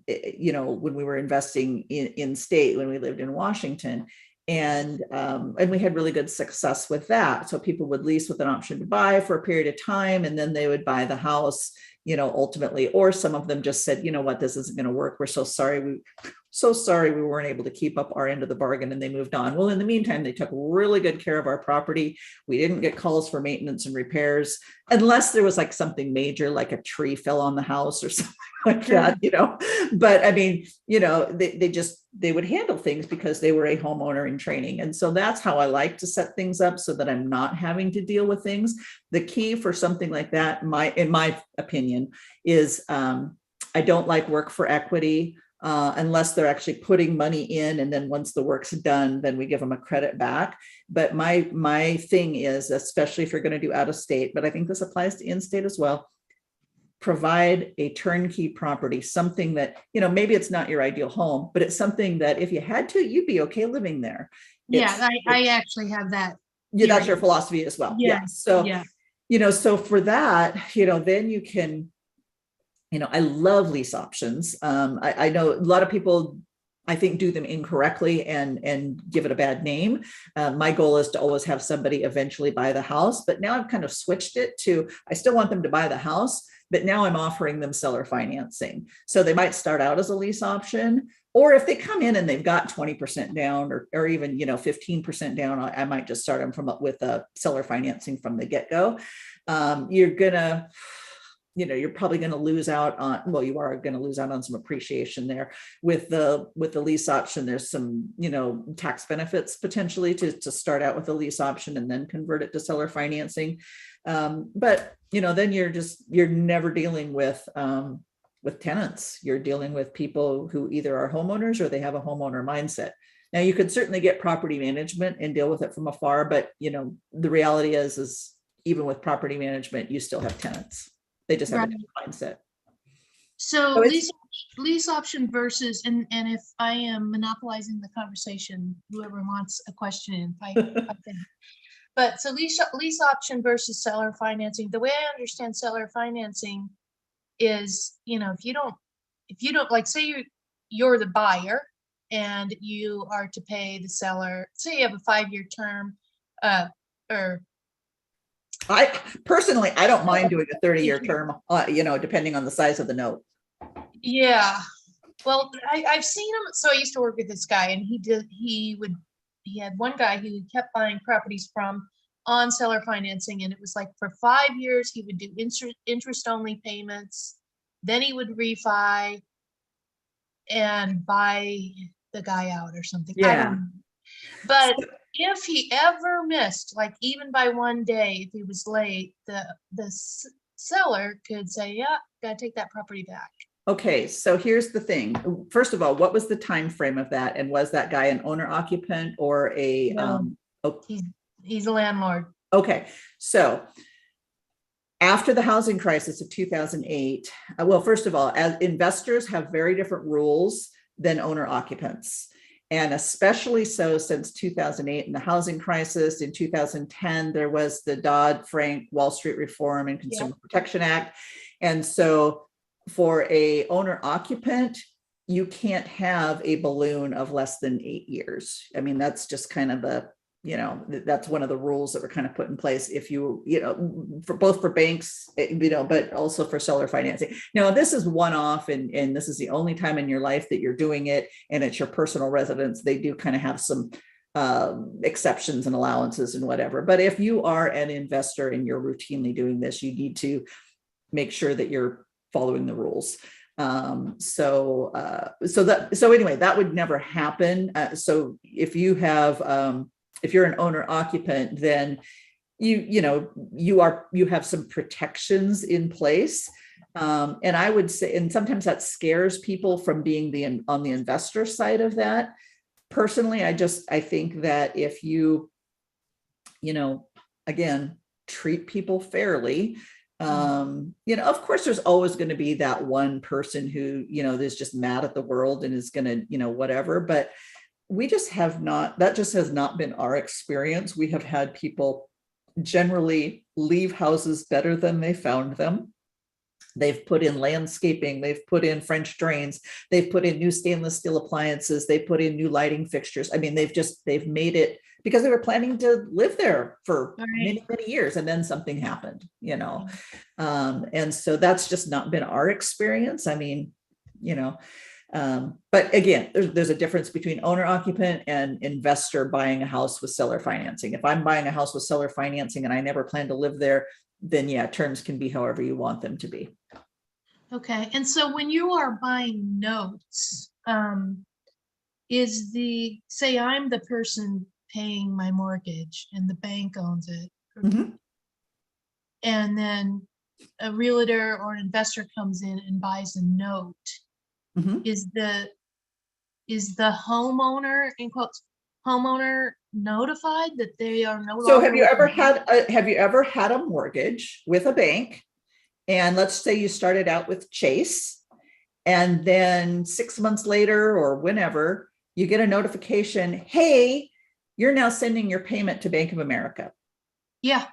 you know, when we were investing in state, when we lived in Washington, and we had really good success with that. So people would lease with an option to buy for a period of time, and then they would buy the house, you know, ultimately, or some of them just said, you know what, this isn't going to work. We're so sorry. We weren't able to keep up our end of the bargain, and they moved on. Well, in the meantime, they took really good care of our property. We didn't get calls for maintenance and repairs unless there was like something major, like a tree fell on the house or something like that, you know. But I mean, you know, they would handle things because they were a homeowner in training. And so that's how I like to set things up, so that I'm not having to deal with things. The key for something like that, in my opinion, is I don't like work for equity. unless they're actually putting money in. And then once the work's done, then we give them a credit back. But my thing is, especially if you're going to do out of state, but I think this applies to in-state as well, provide a turnkey property, something that, maybe it's not your ideal home, but it's something that if you had to, you'd be okay living there. Yeah, I actually have that. Yeah, that's your philosophy as well. Yeah. Yes, So, yeah. So for that, then you can, I love lease options. I know a lot of people, I think, do them incorrectly and give it a bad name. My goal is to always have somebody eventually buy the house, but now I've kind of switched it to, I still want them to buy the house, but now I'm offering them seller financing. So they might start out as a lease option, or if they come in and they've got 20% down or even, 15% down, I might just start them with a seller financing from the get-go. You're probably going to lose out on, you are going to lose out on some appreciation there with the lease option. There's some, tax benefits potentially to start out with a lease option and then convert it to seller financing. But then you're never dealing with tenants. You're dealing with people who either are homeowners or they have a homeowner mindset. Now you could certainly get property management and deal with it from afar, but the reality is even with property management, you still have tenants. They just have a different mindset. So lease option versus, and if I am monopolizing the conversation, whoever wants a question in, I think. But so lease option versus seller financing. The way I understand seller financing is, if you don't like, say you're the buyer and you are to pay the seller, say you have a 5-year term, or I personally, I don't mind doing a 30-year term, depending on the size of the note. Yeah. Well, I've seen him. So I used to work with this guy, and he had one guy who kept buying properties from on seller financing. And it was like for 5 years, he would do interest only payments. Then he would refi and buy the guy out or something. Yeah. I don't know. But if he ever missed, like even by one day, if he was late, the seller could say, yeah, gotta take that property back. Okay, so here's the thing. First of all, what was the time frame of that? And was that guy an owner occupant or a No, he's a landlord. Okay, so after the housing crisis of 2008, first of all, as investors have very different rules than owner occupants. And especially so since 2008 and the housing crisis. In 2010, there was the Dodd-Frank Wall Street Reform and Consumer Protection Act. And so for a owner occupant, you can't have a balloon of less than 8 years. I mean, that's just kind of that's one of the rules that were kind of put in place if for both for banks, but also for seller financing. Now, this is one-off and this is the only time in your life that you're doing it and it's your personal residence. They do kind of have some exceptions and allowances and whatever. But if you are an investor and you're routinely doing this, you need to make sure that you're following the rules. So anyway, that would never happen. So if you have, if you're an owner occupant, then you have some protections in place. And I would say, and sometimes that scares people from being on the investor side of that. Personally, I think that if you, again, treat people fairly, of course, there's always going to be that one person who, is just mad at the world and is going to, whatever, but we just that just has not been our experience. We have had people generally leave houses better than they found them. They've put in landscaping, they've put in French drains, they've put in new stainless steel appliances, they put in new lighting fixtures. I mean, they've made it because they were planning to live there for many, many years, and then something happened, and so that's just not been our experience. I mean, but again, there's a difference between owner occupant and investor buying a house with seller financing. If I'm buying a house with seller financing and I never plan to live there, then terms can be however you want them to be. Okay. And so when you are buying notes, say I'm the person paying my mortgage and the bank owns it. Mm-hmm. And then a realtor or an investor comes in and buys a note. Mhm. is the homeowner, in quotes, homeowner notified that they are no longer? So have you ever with- had a mortgage with a bank? And let's say you started out with Chase, and then 6 months later or whenever, you get a notification, hey, you're now sending your payment to Bank of America. Yeah,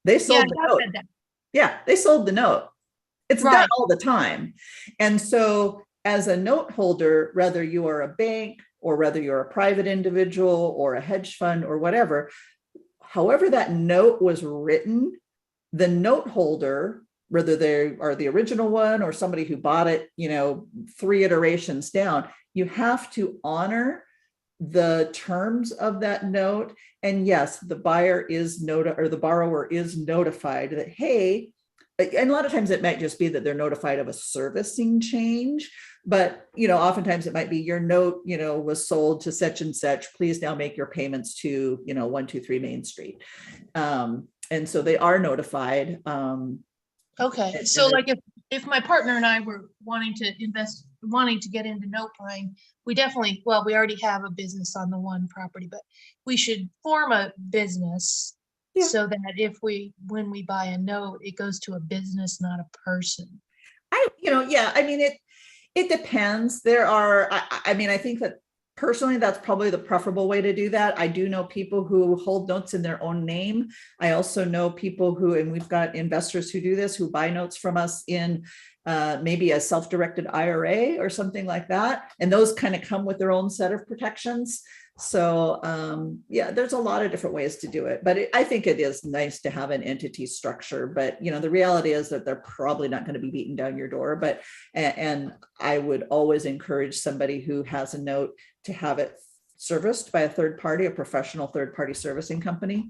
They yeah, sold the I note. said that. Yeah, they sold the note. It's done Right. all the time. And so as a note holder, whether you are a bank or whether you're a private individual or a hedge fund or whatever, however that note was written, the note holder, whether they are the original one or somebody who bought it, 3 iterations down, you have to honor the terms of that note. And yes, the buyer is the borrower is notified that, hey, and a lot of times it might just be that they're notified of a servicing change, but oftentimes it might be your note, was sold to such and such. Please now make your payments to 123 Main Street. And so they are notified. Okay, And- so and like if my partner and I were wanting to get into note buying, we definitely, well, we already have a business on the one property, but we should form a business Yeah. so that when we buy a note, it goes to a business, not a person. It depends. There are, I think that personally, that's probably the preferable way to do that. I do know people who hold notes in their own name. I also know people who, and we've got investors who do this, who buy notes from us in maybe a self-directed IRA or something like that. And those kind of come with their own set of protections. So there's a lot of different ways to do it, but I think it is nice to have an entity structure, but the reality is that they're probably not going to be beating down your door, and I would always encourage somebody who has a note to have it serviced by a third party, a professional third party servicing company.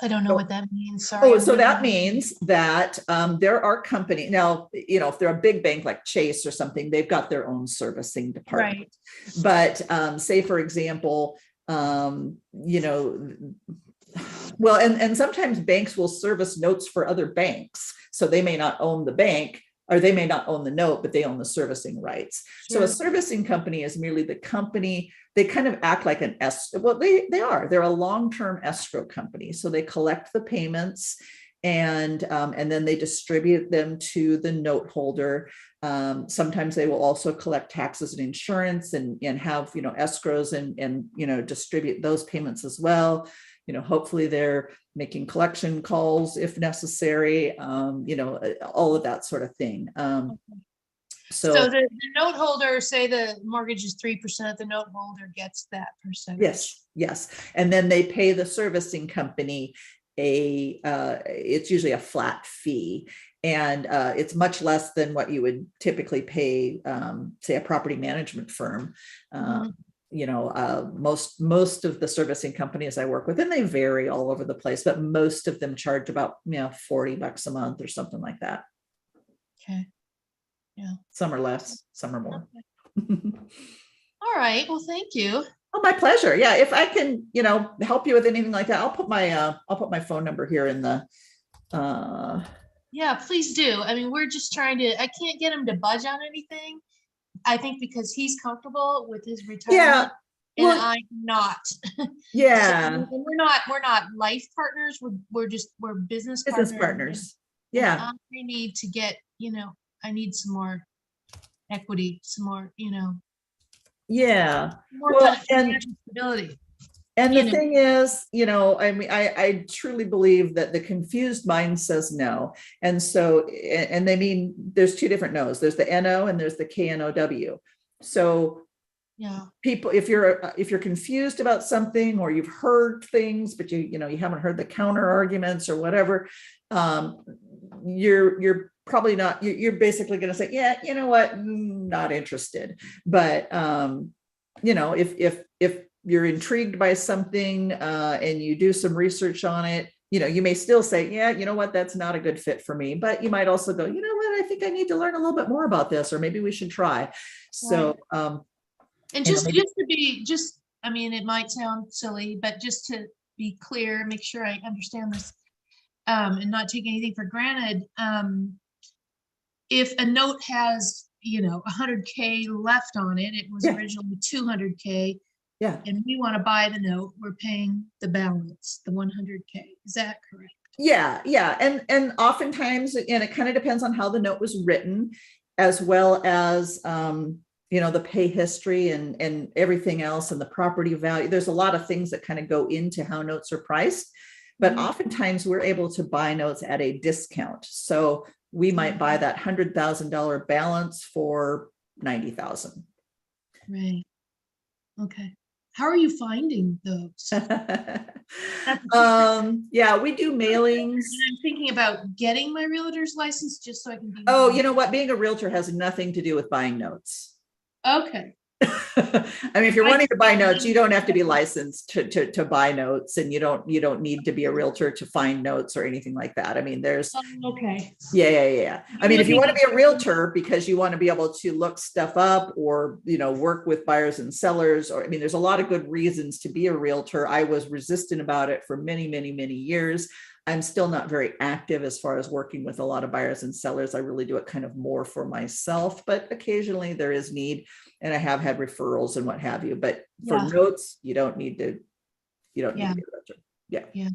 I don't know what that means, sorry. Oh, so that means that there are companies now, if they're a big bank like Chase or something, they've got their own servicing department. Right. But say, for example, well, and sometimes banks will service notes for other banks. So they may not own the bank, or they may not own the note, but they own the servicing rights. So a servicing company is merely the company. They kind of act like an well, they're a long-term escrow company. So they collect the payments and then they distribute them to the note holder. Sometimes they will also collect taxes and insurance and have, escrows and distribute those payments as well. Hopefully they're making collection calls if necessary, all of that sort of thing. So the note holder, say the mortgage is 3%, the note holder gets that percentage. Yes. And then they pay the servicing company it's usually a flat fee. And it's much less than what you would typically pay, say, a property management firm. Most of the servicing companies I work with, and they vary all over the place, but most of them charge about $40 a month or something like that. Okay. Yeah. Some are less, some are more. All right. Well, thank you. Oh, my pleasure. Yeah, if I can, help you with anything like that, I'll put my phone number here in the. Yeah, please do. I mean, we're just trying to. I can't get him to budge on anything. I think because he's comfortable with his retirement, and I'm not. Yeah. So, and we're not life partners. We're business partners. Yeah. I need to get. I need some more equity, some more. Yeah. More Well, financial stability. And the thing is, I truly believe that the confused mind says no. And so, and they mean there's two different no's. There's the NO and there's the KNOW. So people, if you're confused about something or you've heard things, but you haven't heard the counter arguments or whatever, you're probably not, you're basically going to say, yeah, you know what, not interested. But, if you're intrigued by something and you do some research on it, you may still say, yeah, you know what, that's not a good fit for me. But you might also go, you know what, I think I need to learn a little bit more about this, or maybe we should try. So, and I mean, it might sound silly, but just to be clear, make sure I understand this and not take anything for granted. If a note has 100K left on it. It was Yeah. originally 200K. Yeah. And we want to buy the note. We're paying the balance, the 100K. Is that correct? Yeah, yeah. And oftentimes, and it kind of depends on how the note was written, as well as the pay history and everything else, and the property value. There's a lot of things that kind of go into how notes are priced, but oftentimes we're able to buy notes at a discount. So we might buy that $100,000 balance for $90,000. Right. Okay. How are you finding those? Yeah, we do mailings. And I'm thinking about getting my realtor's license just so I can be. Oh, you know what? Being a realtor has nothing to do with buying notes. Okay. I mean, if you're wanting to buy notes, you don't have to be licensed to buy notes, and you don't need to be a realtor to find notes or anything like that. I mean, there's Okay. yeah. I mean, if you want to be a realtor because you want to be able to look stuff up or work with buyers and sellers, or I mean, there's a lot of good reasons to be a realtor. I was resistant about it for many years. I'm still not very active as far as working with a lot of buyers and sellers. I really do it kind of more for myself, but occasionally there is need, and I have had referrals and what have you. But for notes, you don't need to be a realtor. Yeah.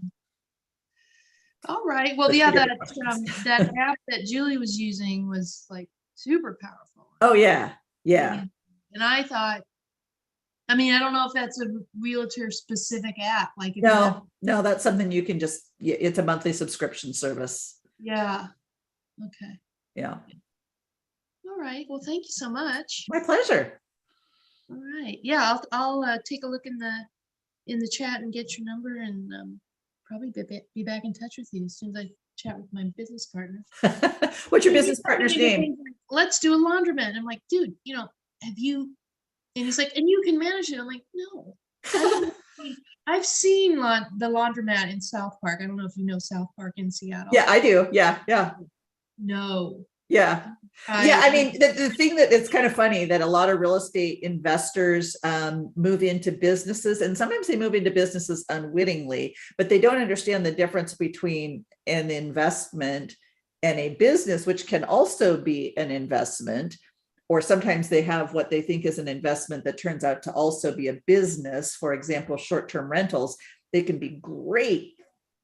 All right. Well, that app that Julie was using was like super powerful. Oh yeah. And I thought, I mean, I don't know if that's a realtor specific app. Like, no, that's something you can just, it's a monthly subscription service. Yeah. Okay. Yeah. All right. Well, thank you so much. My pleasure. All right. Yeah. I'll take a look in the chat and get your number, and probably be back in touch with you as soon as I chat with my business partner. What's your business partner's name? Let's do a laundromat. I'm like, dude, have you? And he's like, and you can manage it. I'm like, no. I've seen the laundromat in South Park. I don't know if you know South Park in Seattle. Yeah, I do. Yeah. No. Yeah. I mean, the thing that it's kind of funny that a lot of real estate investors move into businesses, and sometimes they move into businesses unwittingly, but they don't understand the difference between an investment and a business, which can also be an investment. Or sometimes they have what they think is an investment that turns out to also be a business. For example, short-term rentals, they can be great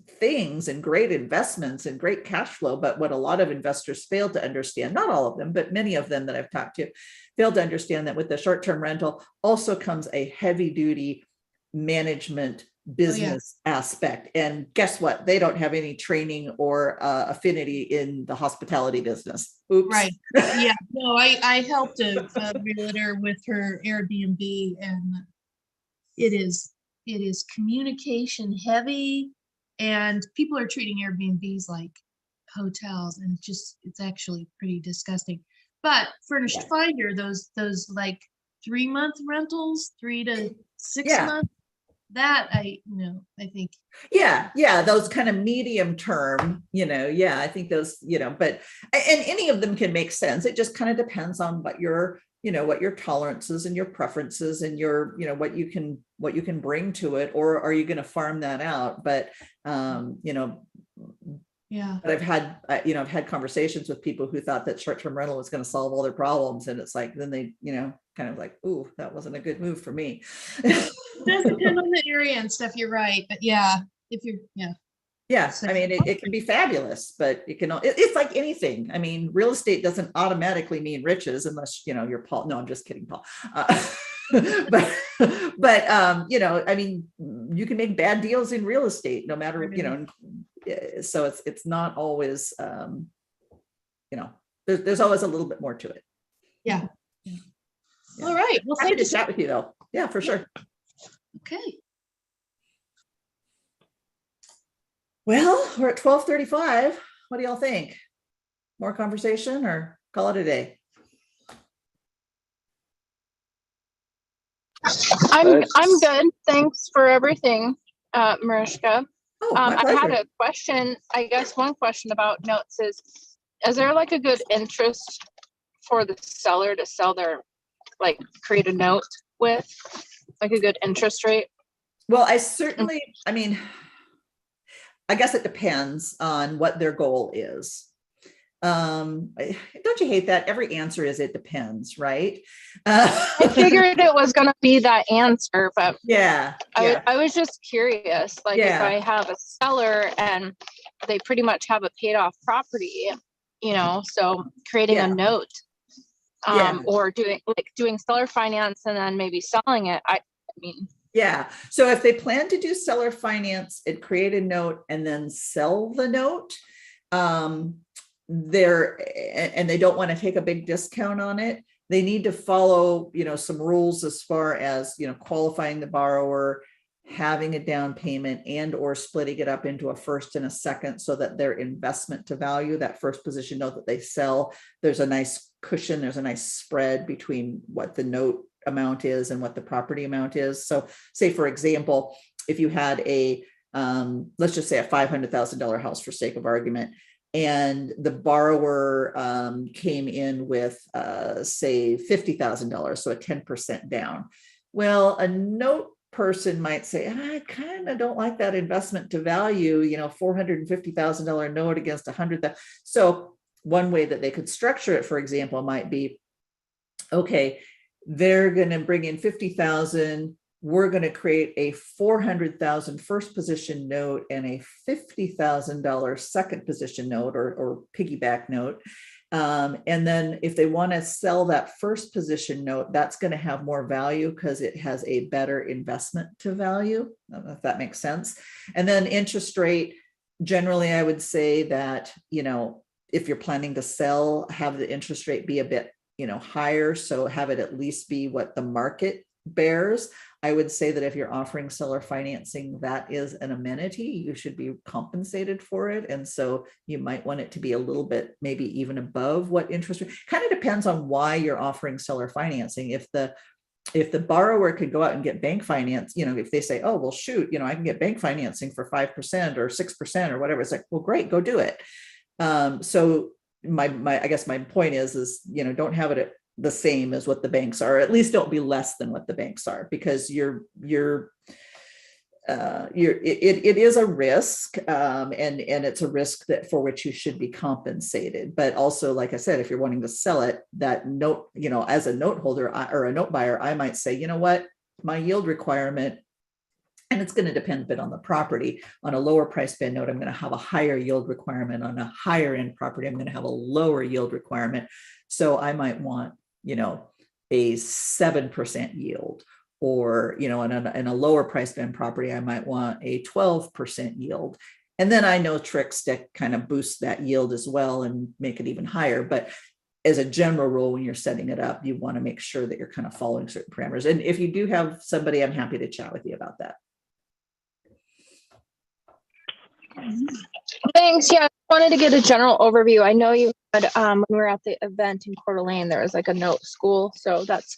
things and great investments and great cash flow. But what a lot of investors fail to understand, not all of them, but many of them that I've talked to, fail to understand that with the short-term rental also comes a heavy-duty management business aspect. And guess what? They don't have any training or affinity in the hospitality business. Oops. Right. Yeah. No, I helped a realtor with her Airbnb, and it is communication heavy, and people are treating Airbnbs like hotels, and it's actually pretty disgusting. But Furnished Finder, those like 3-month rentals, 3 to 6 months. That I think. Yeah. Those kind of medium term, I think those, but, and any of them can make sense. It just kind of depends on what your tolerances and your preferences and your, what you can bring to it, or are you going to farm that out? But, but I've had conversations with people who thought that short-term rental was going to solve all their problems. And it's like, then they, kind of like, ooh, that wasn't a good move for me. It does depend on the area and stuff. You're right. But if you're, So, I mean, it can be fabulous, but it's like anything. I mean, real estate doesn't automatically mean riches unless, you're Paul. No, I'm just kidding, Paul. But I mean, you can make bad deals in real estate, no matter, so it's not always, there's always a little bit more to it. Yeah. All right. Well, happy to chat with you though. Yeah, for sure. Okay. Well, we're at 12:35. What do y'all think? More conversation or call it a day? I'm good. Thanks for everything, Mariska. Oh, my I had pleasure. a question. I guess one question about notes is there like a good interest for the seller to sell their, like, create a note with, like, a good interest rate? Well, I mean, I guess it depends on what their goal is. Don't you hate that? Every answer is it depends, right? I figured it was going to be that answer, but yeah. I was just curious, like if Yeah. I have a seller and they pretty much have a paid off property, you know, so creating Yeah. a note, Yeah. or doing seller finance and then maybe selling it. I mean, yeah. So if they plan to do seller finance and create a note and then sell the note, and they don't want to take a big discount on it, they need to follow, you know, some rules as far as, you know, qualifying the borrower, having a down payment, and or splitting it up into a first and a second, so that their investment to value, that first position note that they sell, there's a nice cushion, there's a nice spread between what the note amount is and what the property amount is. So say, for example, if you had a, let's just say a $500,000 house for sake of argument, and the borrower came in with, say, $50,000, so a 10% down. Well, a note person might say, I kind of don't like that investment to value, you know, $450,000 note against $100,000. So one way that they could structure it, for example, might be, okay, they're going to bring in 50,000. We're going to create a $400,000 first position note and a $50,000 second position note or piggyback note. And then if they want to sell that first position note, that's going to have more value because it has a better investment to value, if that makes sense. And then interest rate, generally, I would say that, you know, if you're planning to sell, have the interest rate be a bit, you know, higher. So have it at least be what the market bears. I would say that if you're offering seller financing, that is an amenity. You should be compensated for it. And so you might want it to be a little bit, maybe even above what interest rate. Kind of depends on why you're offering seller financing. If the borrower could go out and get bank finance, you know, if they say, oh, well, shoot, you know, I can get bank financing for 5% or 6% or whatever, it's like, well, great, go do it. So I guess my point is, you know, don't have it at the same as what the banks are, or at least don't be less than what the banks are, because it is a risk, and it's a risk that for which you should be compensated. But also, like I said, if you're wanting to sell it, that note, you know, as a note holder or a note buyer, I might say, you know what, my yield requirement, and it's going to depend a bit on the property. On a lower price band note, I'm going to have a higher yield requirement. On a higher end property, I'm going to have a lower yield requirement. So I might want, you know, a 7% yield, or, you know, in a lower price band property, I might want a 12% yield. And then I know tricks that kind of boost that yield as well and make it even higher. But as a general rule, when you're setting it up, you want to make sure that you're kind of following certain parameters. And if you do have somebody, I'm happy to chat with you about that. thanks. Yeah, I wanted to get a general overview. I know you had, when we were at the event in Coeur d'Alene, there was like a note school. So that's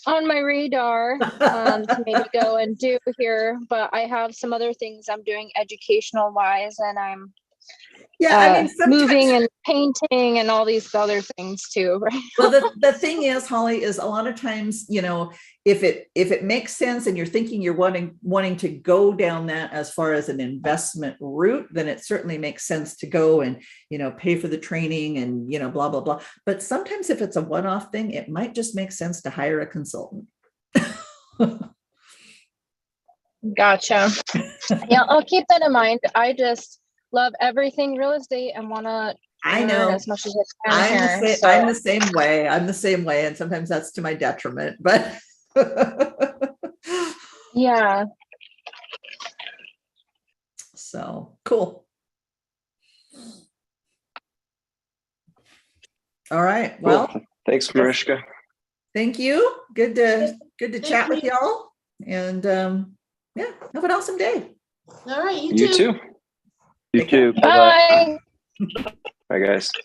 on my radar to maybe go and do here. But I have some other things I'm doing educational wise, and I'm moving and painting and all these other things too, right? Well, the thing is, Holly, is a lot of times, you know, if it makes sense and you're thinking you're wanting to go down that as far as an investment route, then it certainly makes sense to go and, you know, pay for the training and, you know, blah, blah, blah. But sometimes if it's a one-off thing, it might just make sense to hire a consultant. Gotcha. Yeah, I'll keep that in mind. I just love everything real estate and want to learn as much as I can here. I'm the same way. I'm the same way. And sometimes that's to my detriment, but yeah. So cool. All right. Well, cool. Thanks, Mariska. Thank you. Good to chat with y'all. And yeah, have an awesome day. All right, You too. You too. Bye. Bye, guys.